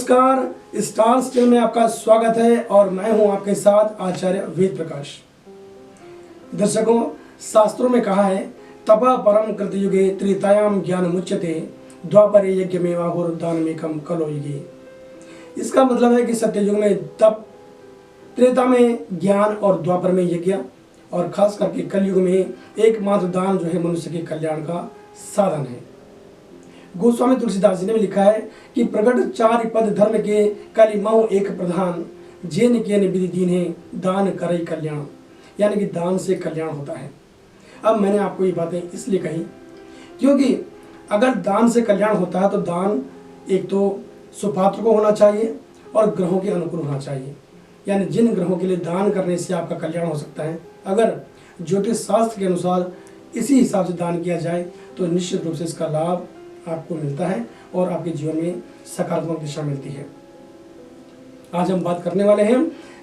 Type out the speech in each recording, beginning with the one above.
नमस्कार, stars channel में आपका स्वागत है और मैं हूं आपके साथ आचार्य वेद प्रकाश। दर्शकों, शास्त्रों में कहा है तपः परम कृतयुगे त्रेतायाम ज्ञान मुच्यते द्वापरे यज्ञ में दानमेकम कलो युगे। इसका मतलब है कि सत्ययुग में तप, त्रेता में ज्ञान और द्वापर में यज्ञ और खास करके कलयुग में एकमात्र दान जो है मनुष्य के कल्याण का साधन है। गोस्वामी तुलसीदास जी ने भी लिखा है कि प्रगट चार पद धर्म के कलि महु एक प्रधान जेन के विधि दीन है दान करई कल्याण, यानी कि दान से कल्याण होता है। अब मैंने आपको ये बातें इसलिए कही क्योंकि अगर दान से कल्याण होता है तो दान एक तो सुपात्र को होना चाहिए और ग्रहों के अनुकूल होना चाहिए, यानी जिन ग्रहों के लिए दान करने से आपका कल्याण हो सकता है, अगर ज्योतिष शास्त्र के अनुसार इसी हिसाब से दान किया जाए तो निश्चित रूप से इसका लाभ आपको मिलता है और आपके जीवन में सकारात्मक दिशा मिलती है। आज हम बात करने वाले हैं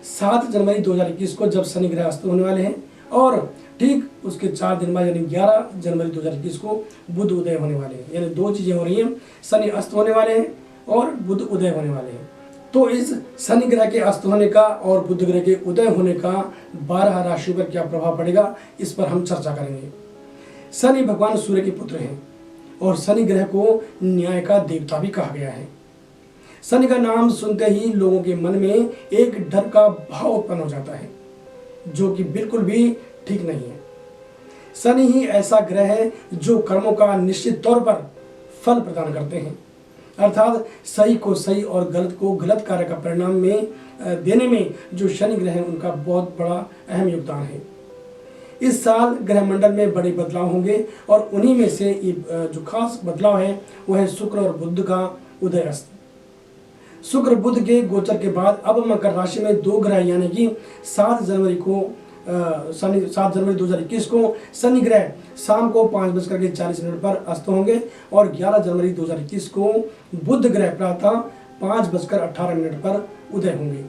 7 जनवरी 2021 को, जब शनि ग्रह अस्त होने वाले हैं और ठीक उसके 4 दिन बाद यानी 11 जनवरी 2021 को बुध उदय होने वाले हैं। यानी दो चीजें हो रही हैं, शनि अस्त होने वाले हैं और बुध उदय होने वाले हैं। तो इस शनि ग्रह के अस्त होने का और बुध ग्रह के उदय होने का 12 राशियों पर क्या प्रभाव पड़ेगा, इस पर हम चर्चा करेंगे। शनि भगवान सूर्य के पुत्र हैं और शनि ग्रह को न्याय का देवता भी कहा गया है। शनि का नाम सुनते ही लोगों के मन में एक डर का भाव उत्पन्न हो जाता है, जो कि बिल्कुल भी ठीक नहीं है। शनि ही ऐसा ग्रह है जो कर्मों का निश्चित तौर पर फल प्रदान करते हैं, अर्थात सही को सही और गलत को गलत कार्य का परिणाम में देने में जो शनि ग्रह है उनका बहुत बड़ा अहम योगदान है। इस साल ग्रह मंडल में बड़े बदलाव होंगे और उन्हीं में से जो खास बदलाव है वह है शुक्र और बुध का उदय अस्त। शुक्र बुध के गोचर के बाद अब मकर राशि में 2 ग्रह यानी कि 7 जनवरी 2021 को शनि ग्रह शाम को 5:40 पर अस्त होंगे और 11 जनवरी 2021 को बुध ग्रह प्रातः 5:18 पर उदय होंगे।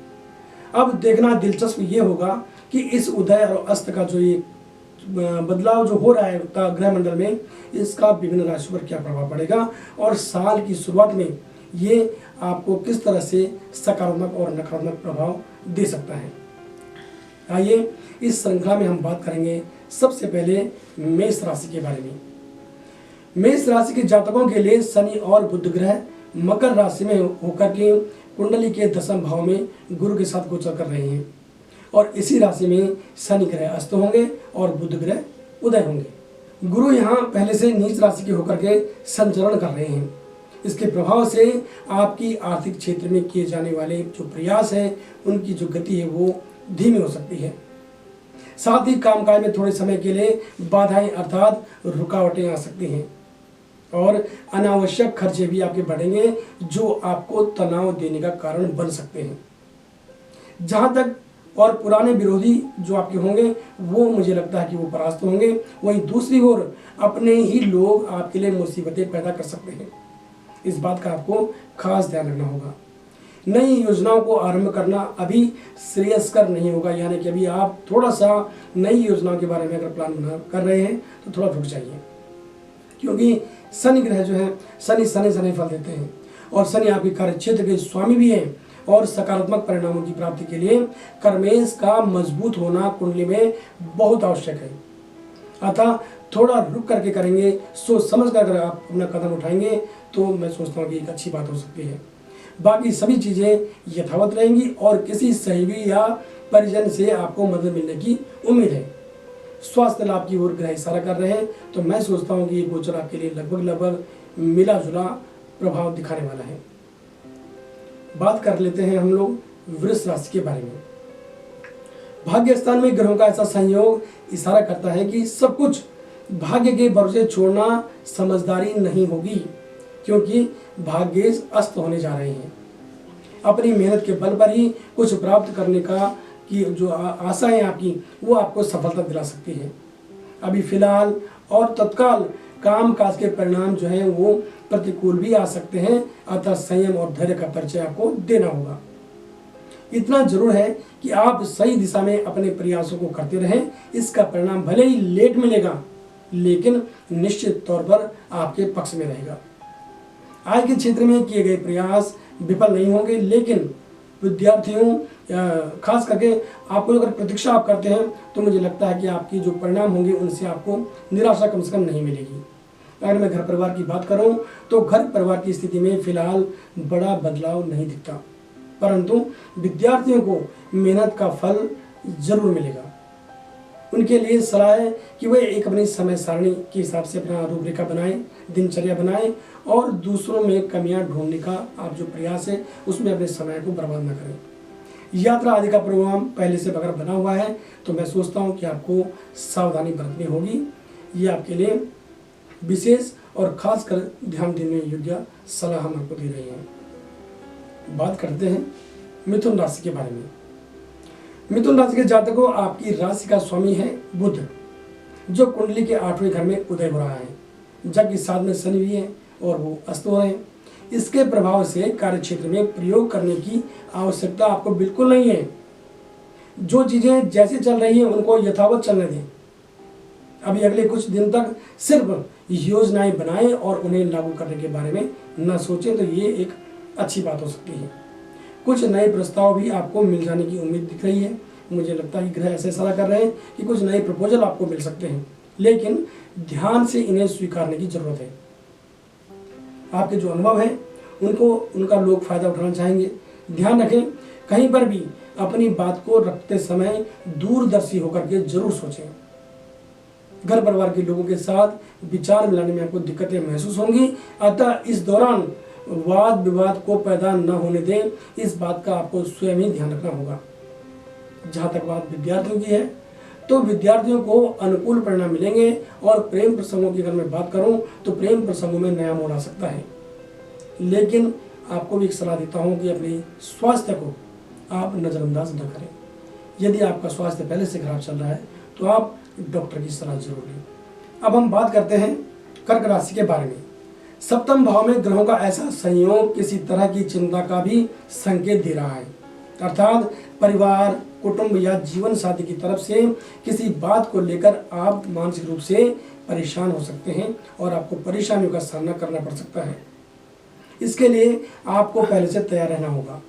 अब देखना दिलचस्प ये होगा कि इस उदय और अस्त का जो ये बदलाव जो हो रहा है ग्रह मंडल में, इसका विभिन्न राशियों पर क्या प्रभाव पड़ेगा और साल की शुरुआत में ये आपको किस तरह से सकारात्मक और नकारात्मक प्रभाव दे सकता है। आइए इस श्रृंखला में हम बात करेंगे सबसे पहले मेष राशि के बारे में। मेष राशि के जातकों के लिए शनि और बुध ग्रह मकर राशि में होकर के कुंडली के 10वें भाव में गुरु के साथ गोचर कर रहे हैं और इसी राशि में शनि ग्रह अस्त होंगे और बुध ग्रह उदय होंगे। गुरु यहाँ पहले से नीच राशि के होकर के संचरण कर रहे हैं। इसके प्रभाव से आपकी आर्थिक क्षेत्र में किए जाने वाले जो प्रयास है उनकी जो गति है वो धीमी हो सकती है। साथ ही कामकाज में थोड़े समय के लिए बाधाएं अर्थात रुकावटें आ सकती हैं और अनावश्यक खर्चे भी आपके बढ़ेंगे जो आपको तनाव देने का कारण बन सकते हैं। जहां तक और पुराने विरोधी जो आपके होंगे वो मुझे लगता है कि वो परास्त होंगे, वहीं दूसरी ओर अपने ही लोग आपके लिए मुसीबतें पैदा कर सकते हैं। इस बात का आपको खास ध्यान रखना होगा। नई योजनाओं को आरंभ करना अभी श्रेयस्कर नहीं होगा, यानी कि अभी आप थोड़ा सा नई योजनाओं के बारे में अगर प्लान बना कर रहे हैं तो थोड़ा रुक जाइए, क्योंकि शनि ग्रह जो है शनि फल देते हैं और शनि आपके कार्य क्षेत्र के स्वामी भी हैं और सकारात्मक परिणामों की प्राप्ति के लिए कर्मेश का मजबूत होना कुंडली में बहुत आवश्यक है। अतः थोड़ा रुक करके करेंगे, सोच समझ कर अगर आप अपना कदम उठाएंगे तो मैं सोचता हूँ कि एक अच्छी बात हो सकती है। बाकी सभी चीज़ें यथावत रहेंगी और किसी सहयोगी या परिजन से आपको मदद मिलने की उम्मीद है। स्वास्थ्य लाभ की ओर ग्रह इशारा कर रहे हैं, तो मैं सोचता हूँ कि ये गोचर आपके लिए लगभग मिला जुला प्रभाव दिखाने वाला है। बात कर लेते हैं हम लोग वृष राशि के बारे में। भाग्य स्थान में ग्रहों का ऐसा संयोग इशारा करता है कि सब कुछ भाग्य के भरोसे छोड़ना समझदारी नहीं होगी, क्योंकि भाग्य अस्त होने जा रहे हैं। अपनी मेहनत के बल पर ही कुछ प्राप्त करने का की जो आशा है आपकी वो आपको सफलता दिला सकती है। अभी फिलहाल और तत्काल काम काज के परिणाम जो हैं वो प्रतिकूल भी आ सकते हैं, अतः संयम और धैर्य का परिचय आपको देना होगा। इतना जरूर है कि आप सही दिशा में अपने प्रयासों को करते रहें। इसका परिणाम भले ही लेट मिलेगा लेकिन निश्चित तौर पर आपके पक्ष में रहेगा। आय के क्षेत्र में किए गए प्रयास विफल नहीं होंगे, लेकिन विद्यार्थियों खास करके आपको अगर प्रतीक्षा आप करते हैं तो मुझे लगता है कि आपकी जो परिणाम होंगे उनसे आपको निराशा कम से कम नहीं मिलेगी। अगर मैं घर परिवार की बात करूं तो घर परिवार की स्थिति में फिलहाल बड़ा बदलाव नहीं दिखता, परंतु विद्यार्थियों को मेहनत का फल जरूर मिलेगा। उनके लिए सलाह है कि वे एक अपनी समय सारणी के हिसाब से अपना रूपरेखा बनाएं, दिनचर्या बनाएं और दूसरों में कमियां ढूंढने का आप जो प्रयास है उसमें अपने समय को बर्बाद न करें। यात्रा आदि का प्रोग्राम पहले से अगर बना हुआ है तो मैं सोचता हूं कि आपको सावधानी बरतनी होगी। ये आपके लिए विशेष और खासकर ध्यान देने योग्य सलाह हम आपको दे रहे हैं। बात करते हैं मिथुन राशि के बारे में। मिथुन राशि के जातकों, आपकी राशि का स्वामी है बुध, जो कुंडली के 8वें घर में उदय हो रहा है, जबकि 7 में शनि भी है और वो अस्त हो रहे हैं। इसके प्रभाव से कार्य क्षेत्र में प्रयोग करने की आवश्यकता आपको बिल्कुल नहीं है। जो चीजें जैसे चल रही हैं उनको यथावत चलने दें। अभी अगले कुछ दिन तक सिर्फ योजनाएं बनाएं और उन्हें लागू करने के बारे में न सोचें, तो ये एक अच्छी बात हो सकती है। कुछ नए प्रस्ताव भी आपको मिल जाने की उम्मीद दिख रही है। मुझे लगता है कि ग्रह ऐसे सलाह कर रहे हैं कि कुछ नए प्रपोजल आपको मिल सकते हैं, लेकिन ध्यान से इन्हें स्वीकारने की जरूरत है। आपके जो अनुभव है उनका लोग फायदा उठाना चाहेंगे। ध्यान रखें, कहीं पर भी अपनी बात को रखते समय दूरदर्शी होकर के जरूर सोचें। घर परिवार के लोगों के साथ विचार मिलाने में आपको दिक्कतें महसूस होंगी, अतः इस दौरान वाद विवाद को पैदा न होने दें, इस बात का आपको स्वयं ही ध्यान रखना होगा। जहां तक बात विद्यार्थियों की है तो विद्यार्थियों को अनुकूल परिणाम मिलेंगे और प्रेम प्रसंगों की अगर मैं बात करूं तो प्रेम प्रसंगों में नया मोड़ आ सकता है। लेकिन आपको भी एक सलाह देता हूं कि अपने स्वास्थ्य को आप नज़रअंदाज न करें। यदि आपका स्वास्थ्य पहले से खराब चल रहा है तो आप डॉक्टर की सलाह जरूर लें। अब हम बात करते हैं कर्क राशि के बारे में। सप्तम भाव में ग्रहों का ऐसा संयोग किसी तरह की चिंता का भी संकेत दे रहा है, अर्थात परिवार, कुटुंब या जीवन साथी की तरफ से किसी बात को लेकर आप मानसिक रूप से परेशान हो सकते हैं और आपको परेशानियों का सामना करना पड़ सकता है। इसके लिए आपको पहले से तैयार रहना होगा।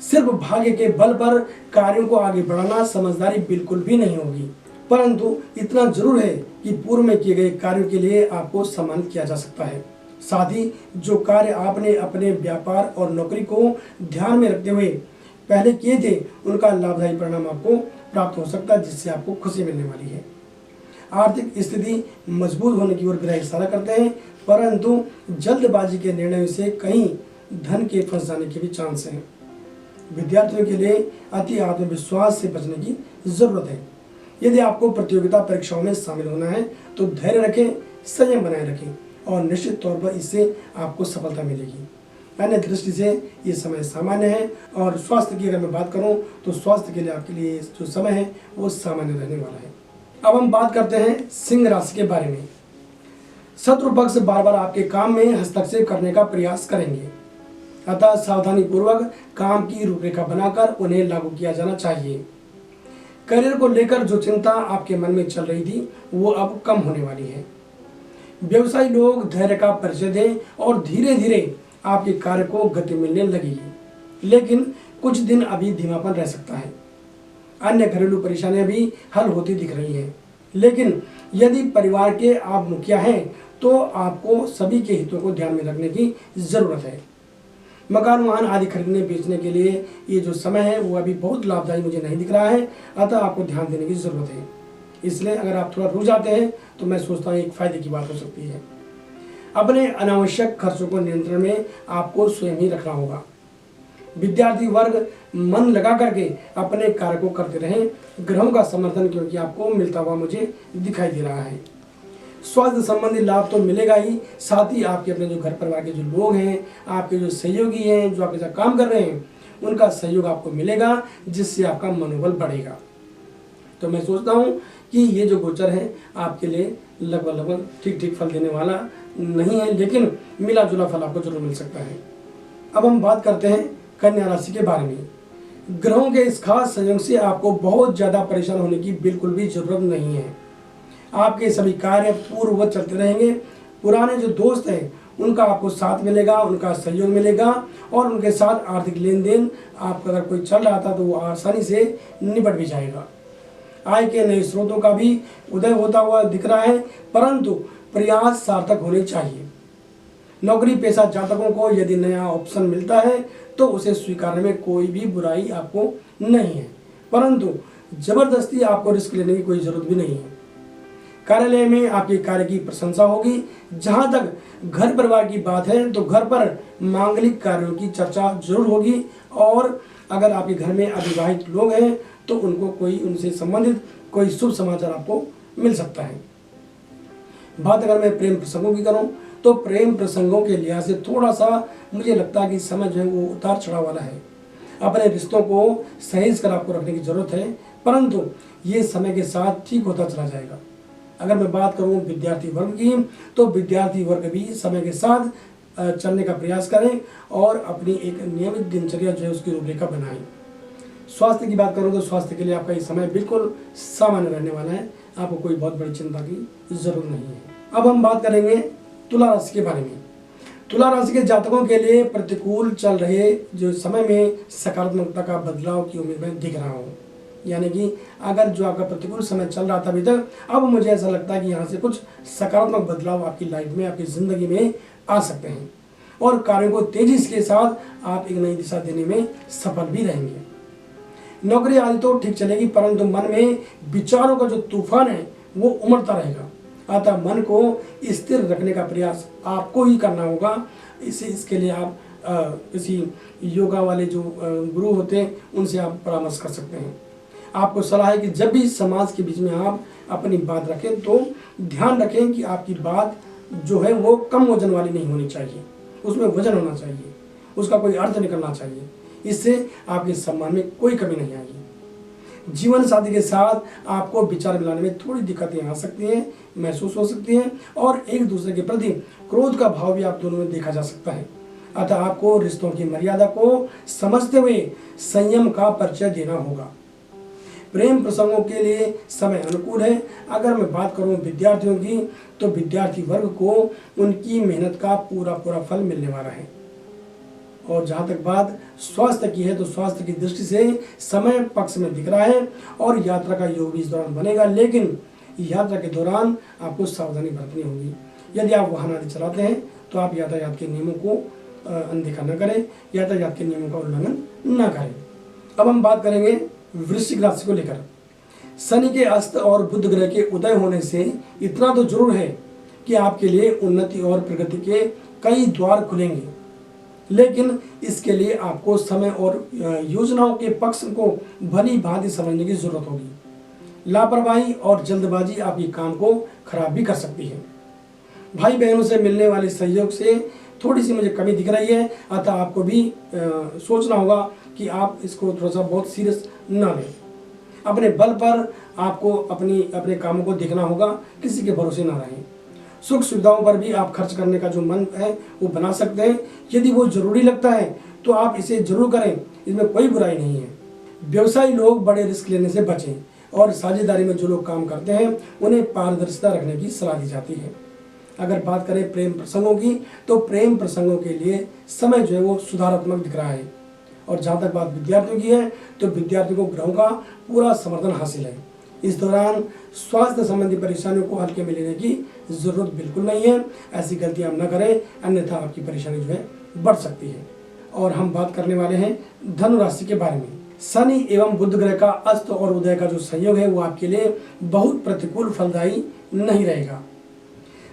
सिर्फ भाग्य के बल पर कार्यों को आगे बढ़ाना समझदारी बिल्कुल भी नहीं होगी, परंतु इतना जरूर है कि पूर्व में किए गए कार्यों के लिए आपको सम्मानित किया जा सकता है। साथ ही जो कार्य आपने अपने व्यापार और नौकरी को ध्यान में रखते हुए पहले किए थे उनका लाभदायी परिणाम आपको प्राप्त हो सकता है, जिससे आपको खुशी मिलने वाली है। आर्थिक स्थिति मजबूत होने की ओर ग्रह इशारा करते हैं, परंतु जल्दबाजी के निर्णयों से कहीं धन के फंस जाने के भी चांस हैं। विद्यार्थियों के लिए अति आत्मविश्वास से बचने की जरूरत है। यदि आपको प्रतियोगिता परीक्षाओं में शामिल होना है तो धैर्य रखें, संयम बनाए रखें और निश्चित तौर पर इससे आपको सफलता मिलेगी। अन्य दृष्टि से ये समय सामान्य है और स्वास्थ्य की अगर मैं बात करूं तो स्वास्थ्य के लिए आपके लिए जो समय है वो सामान्य रहने वाला है। अब हम बात करते हैं सिंह राशि के बारे में। शत्रु पक्ष बार बार आपके काम में हस्तक्षेप करने का प्रयास करेंगे, अतः सावधानी पूर्वक काम की रूपरेखा बनाकर उन्हें लागू किया जाना चाहिए। करियर को लेकर जो चिंता आपके मन में चल रही थी वो अब कम होने वाली है। व्यवसायी लोग धैर्य का परिचय दें और धीरे धीरे आपके कार्य को गति मिलने लगेगी, लेकिन कुछ दिन अभी धीमापन रह सकता है। अन्य घरेलू परेशानियां भी हल होती दिख रही हैं, लेकिन यदि परिवार के आप मुखिया हैं तो आपको सभी के हितों को ध्यान में रखने की जरूरत है। मकान वाहन आदि खरीदने बेचने के लिए ये जो समय है वो अभी बहुत लाभदायी मुझे नहीं दिख रहा है, अतः आपको ध्यान देने की जरूरत है। इसलिए अगर आप थोड़ा रुक जाते हैं तो मैं सोचता हूँ एक फायदे की बात हो सकती है। अपने अनावश्यक खर्चों को नियंत्रण में आपको स्वयं ही रखना होगा। विद्यार्थी वर्ग मन लगा करके अपने कार्य को करते रहें। ग्रहों का समर्थन क्योंकि आपको मिलता हुआ मुझे दिखाई दे रहा है। स्वास्थ्य संबंधी लाभ तो मिलेगा ही, साथ ही आपके अपने जो घर परिवार के जो लोग हैं, आपके जो सहयोगी हैं, जो आपके साथ काम कर रहे हैं, उनका सहयोग आपको मिलेगा, जिससे आपका मनोबल बढ़ेगा। तो मैं सोचता हूँ कि ये जो गोचर है आपके लिए लगभग ठीक फल देने वाला नहीं है, लेकिन मिला जुला फल आपको जरूर मिल सकता है। अब हम बात करते हैं कन्या राशि के बारे में। ग्रहों के इस खास संयोग से आपको बहुत ज़्यादा परेशान होने की बिल्कुल भी जरूरत नहीं है। आपके सभी कार्य पूर्ववत चलते रहेंगे। पुराने जो दोस्त हैं उनका आपको साथ मिलेगा, उनका सहयोग मिलेगा और उनके साथ आर्थिक लेन देन आपका अगर कोई चल रहा था तो वो आसानी से निपट भी जाएगा। आय के नए स्रोतों का भी उदय होता हुआ दिख रहा है, परंतु प्रयास सार्थक होने चाहिए। नौकरी पेशा जातकों को यदि नया ऑप्शन मिलता है तो उसे स्वीकारने में कोई भी बुराई आपको नहीं है, परंतु जबरदस्ती आपको रिस्क लेने की कोई जरूरत भी नहीं है। कार्यालय में आपके कार्य की प्रशंसा होगी। जहां तक घर परिवार की बात है तो घर पर मांगलिक कार्यों की चर्चा जरूर होगी और अगर आपके घर में अविवाहित लोग हैं तो उनको कोई उनसे संबंधित कोई शुभ समाचार आपको मिल सकता है। बात अगर मैं प्रेम प्रसंगों की करूं तो प्रेम प्रसंगों के लिहाज से थोड़ा सा मुझे लगता है कि समय जो है वो उतार चढ़ाव वाला है। अपने रिश्तों को सहेज कर आपको रखने की जरूरत है, परंतु ये समय के साथ ठीक होता चला जाएगा। अगर मैं बात करूं विद्यार्थी वर्ग की तो विद्यार्थी वर्ग भी समय के साथ चलने का प्रयास करें और अपनी एक नियमित दिनचर्या जो है उसकी रूपरेखा बनाएं। स्वास्थ्य की बात करूं तो स्वास्थ्य के लिए आपका ये समय बिल्कुल सामान्य रहने वाला है, आपको कोई बहुत बड़ी चिंता की जरूरत नहीं है। अब हम बात करेंगे तुला राशि के बारे में। तुला राशि के जातकों के लिए प्रतिकूल चल रहे जो समय में सकारात्मकता का बदलाव की उम्मीद में दिख रहा हूँ। यानी कि अगर जो आपका प्रतिकूल समय चल रहा था अभी तक, अब मुझे ऐसा लगता है कि यहाँ से कुछ सकारात्मक बदलाव आपकी लाइफ में, आपकी ज़िंदगी में आ सकते हैं और कार्यों को तेजी के साथ आप एक नई दिशा देने में सफल भी रहेंगे। नौकरी आदि तो ठीक चलेगी, परंतु मन में विचारों का जो तूफान है वो उमड़ता रहेगा। अतः मन को स्थिर रखने का प्रयास आपको ही करना होगा। इसके लिए आप किसी योगा वाले जो गुरु होते हैं उनसे आप परामर्श कर सकते हैं। आपको सलाह है कि जब भी समाज के बीच में आप अपनी बात रखें तो ध्यान रखें कि आपकी बात जो है वो कम वजन वाली नहीं होनी चाहिए, उसमें वजन होना चाहिए, उसका कोई अर्थ निकलना चाहिए। इससे आपके सम्मान में कोई कमी नहीं आएगी। जीवन साथी के साथ आपको विचार मिलाने में थोड़ी दिक्कतें आ सकती हैं, महसूस हो सकती हैं और एक दूसरे के प्रति क्रोध का भाव भी आप दोनों में देखा जा सकता है। अतः आपको रिश्तों की मर्यादा को समझते हुए संयम का परिचय देना होगा। प्रेम प्रसंगों के लिए समय अनुकूल है। अगर मैं बात करूं विद्यार्थियों की तो विद्यार्थी वर्ग को उनकी मेहनत का पूरा फल मिलने वाला है। और जहाँ तक बात स्वास्थ्य की है तो स्वास्थ्य की दृष्टि से समय पक्ष में दिख रहा है और यात्रा का योग भी इस दौरान बनेगा, लेकिन यात्रा के दौरान आपको सावधानी बरतनी होगी। यदि आप वाहन आदि चलाते हैं तो आप यातायात के नियमों को अनदेखा न करें, यातायात के नियमों का उल्लंघन न करें। अब हम बात करेंगे वृश्चिक राशि को लेकर। शनि के अस्त और बुध ग्रह के उदय होने से इतना तो जरूर है कि आपके लिए उन्नति और प्रगति के कई द्वार खुलेंगे, लेकिन इसके लिए आपको समय और योजनाओं के पक्ष को भली भांति समझने की जरूरत होगी। लापरवाही और जल्दबाजी आपके काम को खराब भी कर सकती है। भाई बहनों से मिलने वाले सहयोग से थोड़ी सी मुझे कमी दिख रही है, अतः आपको भी सोचना होगा कि आप इसको थोड़ा सा बहुत सीरियस ना लें। अपने बल पर आपको अपने कामों को देखना होगा, किसी के भरोसे ना रहें। सुख सुविधाओं पर भी आप खर्च करने का जो मन है वो बना सकते हैं। यदि वो जरूरी लगता है तो आप इसे जरूर करें, इसमें कोई बुराई नहीं है। व्यवसायी लोग बड़े रिस्क लेने से बचें और साझेदारी में जो लोग काम करते हैं उन्हें पारदर्शिता रखने की सलाह दी जाती है। अगर बात करें प्रेम प्रसंगों की तो प्रेम प्रसंगों के लिए समय जो है वो सुधारात्मक दिख रहा है। और जहाँ तक बात विद्यार्थियों की है तो विद्यार्थियों को ग्रहों का पूरा समर्थन हासिल है। इस दौरान स्वास्थ्य संबंधी परेशानियों को हल्के में लेने की जरूरत बिल्कुल नहीं है। ऐसी गलतियां न करें, अन्यथा आपकी परेशानी जो है बढ़ सकती है। और हम बात करने वाले हैं धनु राशि के बारे में। शनि एवं बुध ग्रह का अस्त और उदय का जो संयोग है वो आपके लिए बहुत प्रतिकूल फलदायी नहीं रहेगा।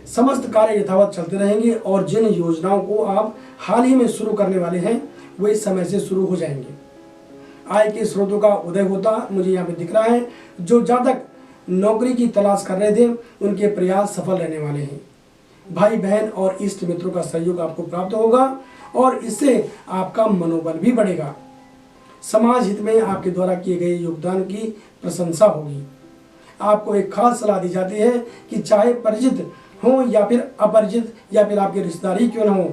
समस्त कार्य यथावत चलते रहेंगे और जिन योजनाओं को आप हाल ही में शुरू करने वाले हैं वो इस समय से शुरू हो जाएंगे। आय के स्रोतों का उदय होता मुझे यहाँ पे दिख रहा है। जो जातक नौकरी की तलाश कर रहे थे उनके प्रयास सफल रहने वाले हैं। भाई बहन और इष्ट मित्रों का सहयोग आपको प्राप्त होगा और इससे आपका मनोबल भी बढ़ेगा। समाज हित में आपके द्वारा किए गए योगदान की प्रशंसा होगी। आपको एक खास सलाह दी जाती है कि चाहे परिचित हो या फिर अपरिचित या फिर आपके रिश्तेदार ही क्यों न हो,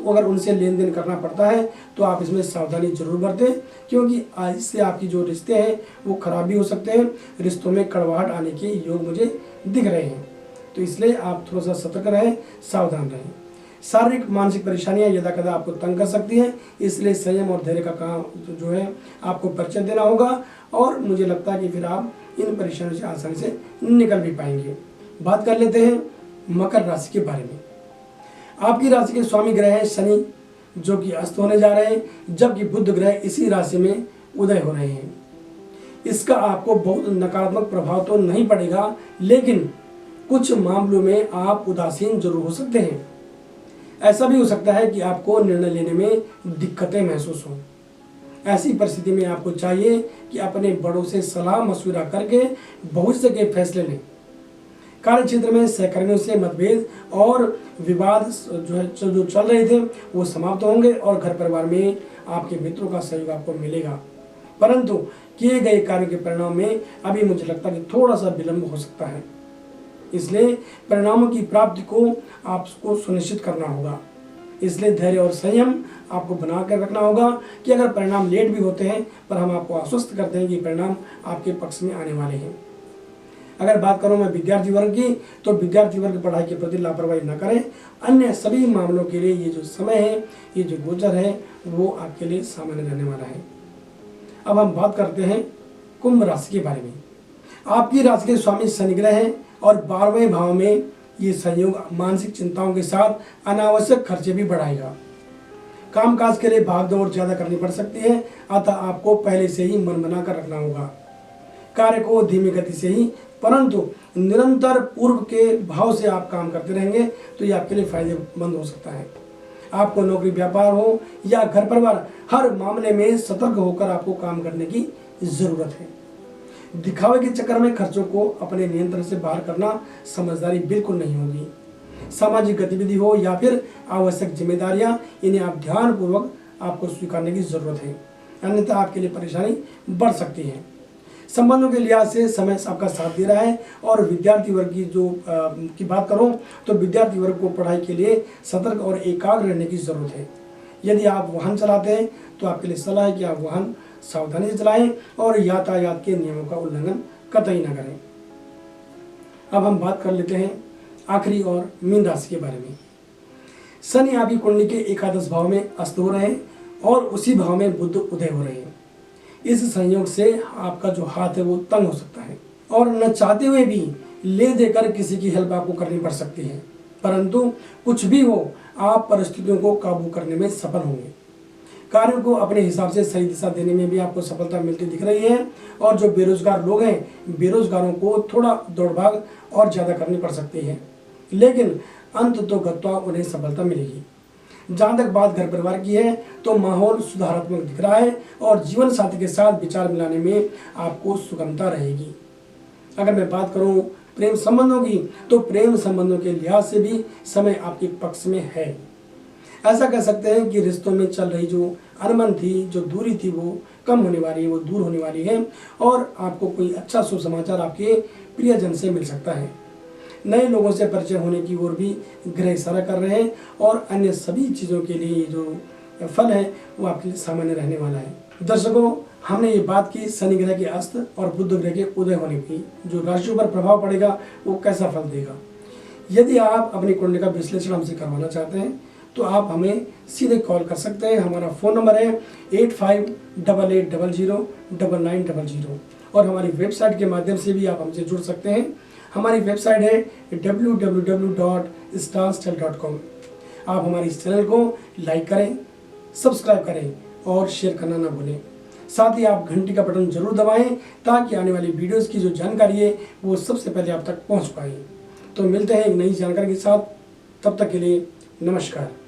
अगर उनसे लेन देन करना पड़ता है तो आप इसमें सावधानी जरूर बरतें, क्योंकि इससे आपकी जो रिश्ते हैं वो खराब भी हो सकते हैं। रिश्तों में कड़वाहट आने के योग मुझे दिख रहे हैं, तो इसलिए आप थोड़ा सा सतर्क रहें, सावधान रहें। शारीरिक मानसिक परेशानियां यदा कदा आपको तंग कर सकती हैं, इसलिए संयम और धैर्य का काम जो है आपको परिचय देना होगा और मुझे लगता है कि फिर आप इन परेशानियों से आसानी से निकल भी पाएंगे। बात कर लेते हैं मकर राशि के बारे में। आपकी राशि के स्वामी ग्रह हैं शनि, जो कि अस्त होने जा रहे हैं, जबकि बुध ग्रह इसी राशि में उदय हो रहे हैं। इसका आपको बहुत नकारात्मक प्रभाव तो नहीं पड़ेगा, लेकिन कुछ मामलों में आप उदासीन जरूर हो सकते हैं। ऐसा भी हो सकता है कि आपको निर्णय लेने में दिक्कतें महसूस हों। ऐसी परिस्थिति में आपको चाहिए कि अपने बड़ों से सलाह मशविरा करके भविष्य के फैसले लें। कार्य क्षेत्र में सहकर्मियों से मतभेद और विवाद जो चल रहे थे वो समाप्त होंगे और घर परिवार में आपके मित्रों का सहयोग आपको मिलेगा, परंतु किए गए कार्य के परिणाम में अभी मुझे लगता है कि थोड़ा सा विलंब हो सकता है। इसलिए परिणामों की प्राप्ति को आपको सुनिश्चित करना होगा। इसलिए धैर्य और संयम आपको बना कर रखना होगा कि अगर परिणाम लेट भी होते हैं पर हम आपको आश्वस्त करते हैं कि परिणाम आपके पक्ष में आने वाले हैं। अगर बात करूं मैं विद्यार्थी वर्ग की, तो विद्यार्थी वर्ग पढ़ाई के प्रति लापरवाही न करें। अन्य सभी मामलों के लिए ये जो समय है, ये जो गोचर है, वो आपके लिए सामान्य रहने वाला है। अब हम बात करते हैं कुंभ राशि के बारे में। आपकी राशि के स्वामी शनि ग्रह हैं और 12वें भाव में ये संयोग मानसिक चिंताओं के साथ अनावश्यक खर्चे भी बढ़ाएगा। कामकाज के लिए भागदौड़ ज्यादा करनी पड़ सकती है, अतः आपको पहले से ही मन बना कर रखना होगा। कार्य को धीमी गति से ही परंतु निरंतर पूर्व के भाव से आप काम करते रहेंगे तो ये आपके लिए फायदेमंद हो सकता है। आपको नौकरी व्यापार हो या घर परिवार, हर मामले में सतर्क होकर आपको काम करने की जरूरत है। दिखावे के चक्कर में खर्चों को अपने नियंत्रण से बाहर करना समझदारी बिल्कुल नहीं होगी। सामाजिक गतिविधि हो या फिर आवश्यक जिम्मेदारियां, इन्हें आप ध्यानपूर्वक आपको स्वीकारने की जरूरत है, अन्यथा आपके लिए परेशानी बढ़ सकती है। संबंधों के लिहाज से समय आपका साथ दे रहा है और विद्यार्थी वर्ग की बात करूं तो विद्यार्थी वर्ग को पढ़ाई के लिए सतर्क और एकाग्र रहने की जरूरत है। यदि आप वाहन चलाते हैं तो आपके लिए सलाह है कि आप वाहन सावधानी से चलाएं और यातायात के नियमों का उल्लंघन कतई न करें। अब हम बात कर लेते हैं आखिरी और मीन राशि के बारे में। शनि आपकी कुंडली के एकादश भाव में अस्त हो रहे हैं और उसी भाव में बुध उदय हो रहे हैं। इस संयोग से आपका जो हाथ है वो तंग हो सकता है और न चाहते हुए भी ले देकर किसी की हेल्प आपको करनी पड़ सकती है, परंतु कुछ भी हो आप परिस्थितियों को काबू करने में सफल होंगे। कार्यों को अपने हिसाब से सही दिशा देने में भी आपको सफलता मिलती दिख रही है और जो बेरोजगार लोग हैं, बेरोजगारों को थोड़ा दौड़भाग और ज़्यादा करनी पड़ सकती है, लेकिन अंत तो गत्वा उन्हें सफलता मिलेगी। जहाँ तक बात घर परिवार की है तो माहौल सुधारात्मक दिख रहा है और जीवन साथी के साथ विचार मिलाने में आपको सुगमता रहेगी। अगर मैं बात करूँ प्रेम संबंधों की, तो प्रेम संबंधों के लिहाज से भी समय आपके पक्ष में है। ऐसा कह सकते हैं कि रिश्तों में चल रही जो अनबन थी, जो दूरी थी, वो कम होने वाली है, वो दूर होने वाली है और आपको कोई अच्छा शुभ समाचार आपके प्रियजन से मिल सकता है। नए लोगों से परिचय होने की ओर भी ग्रह इशारा कर रहे हैं और अन्य सभी चीज़ों के लिए जो फल है वो आपके लिए सामान्य रहने वाला है। दर्शकों, हमने ये बात की शनि ग्रह के अस्त और बुध ग्रह के उदय होने की, जो राशियों पर प्रभाव पड़ेगा वो कैसा फल देगा। यदि आप अपनी कुंडली का विश्लेषण हमसे करवाना चाहते हैं तो आप हमें सीधे कॉल कर सकते हैं। हमारा फ़ोन नंबर है 8588009900 और हमारी वेबसाइट के माध्यम से भी आप हमसे जुड़ सकते हैं। हमारी वेबसाइट है www.starstyle.com। आप हमारे इस चैनल को लाइक करें, सब्सक्राइब करें और शेयर करना ना भूलें। साथ ही आप घंटी का बटन जरूर दबाएं ताकि आने वाली वीडियोस की जो जानकारी है वो सबसे पहले आप तक पहुंच पाए। तो मिलते हैं एक नई जानकारी के साथ, तब तक के लिए नमस्कार।